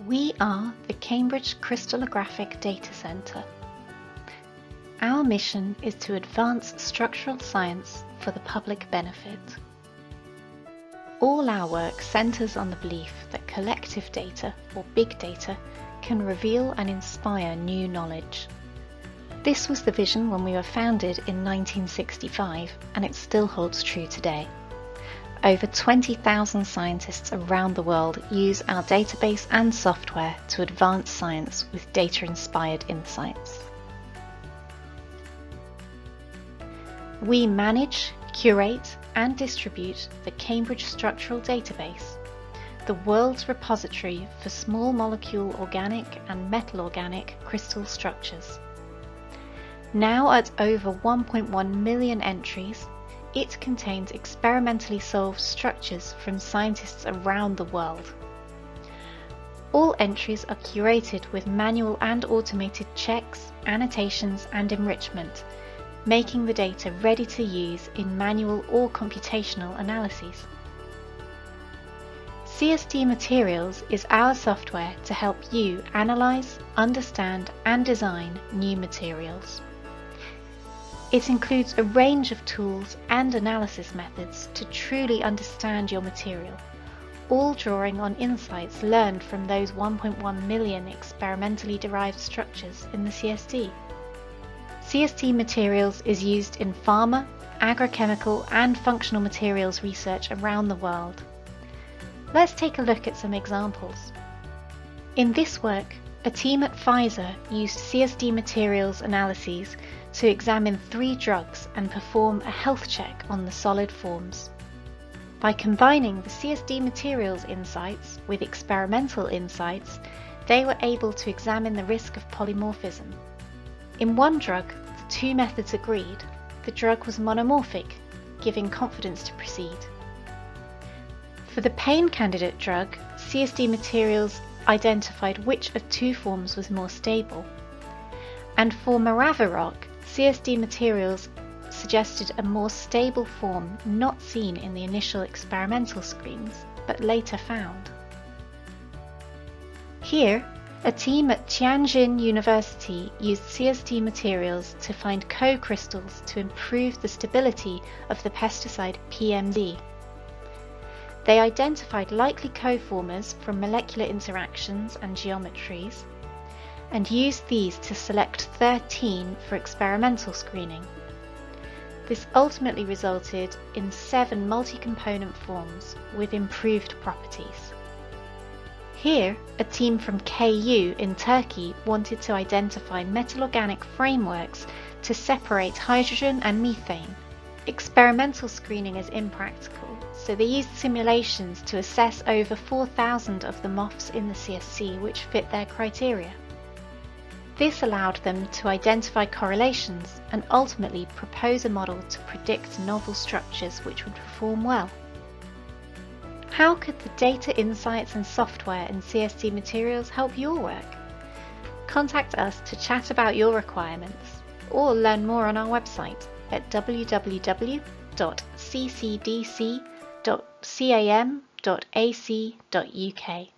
We are the Cambridge Crystallographic Data Centre. Our mission is to advance structural science for the public benefit. All our work centres on the belief that collective data, or big data, can reveal and inspire new knowledge. This was the vision when we were founded in 1965, and it still holds true today. Over 20,000 scientists around the world use our database and software to advance science with data-inspired insights. We manage, curate, and distribute the Cambridge Structural Database, the world's repository for small molecule organic and metal organic crystal structures. Now at over 1.1 million entries, it contains experimentally solved structures from scientists around the world. All entries are curated with manual and automated checks, annotations, and enrichment, making the data ready to use in manual or computational analyses. CSD-Materials is our software to help you analyse, understand, and design new materials. It includes a range of tools and analysis methods to truly understand your material, all drawing on insights learned from those 1.1 million experimentally derived structures in the CSD. CSD-Materials is used in pharma, agrochemical, and functional materials research around the world. Let's take a look at some examples. In this work, a team at Pfizer used CSD-Materials analyses to examine 3 drugs and perform a health check on the solid forms. By combining the CSD-Materials insights with experimental insights, they were able to examine the risk of polymorphism. In one drug, the 2 methods agreed. The drug was monomorphic, giving confidence to proceed. For the pain candidate drug, CSD-Materials identified which of 2 forms was more stable. And for Maraviroc, CSD-Materials suggested a more stable form not seen in the initial experimental screens, but later found. Here, a team at Tianjin University used CSD-Materials to find co-crystals to improve the stability of the pesticide PMD. They identified likely co-formers from molecular interactions and geometries, and used these to select 13 for experimental screening. This ultimately resulted in 7 multi-component forms with improved properties. Here, a team from KU in Turkey wanted to identify metal-organic frameworks to separate hydrogen and methane. Experimental screening is impractical, so they used simulations to assess over 4,000 of the MOFs in the CSC which fit their criteria. This allowed them to identify correlations and ultimately propose a model to predict novel structures which would perform well. How could the data insights and software in CSD-Materials help your work? Contact us to chat about your requirements or learn more on our website at www.ccdc.cam.ac.uk.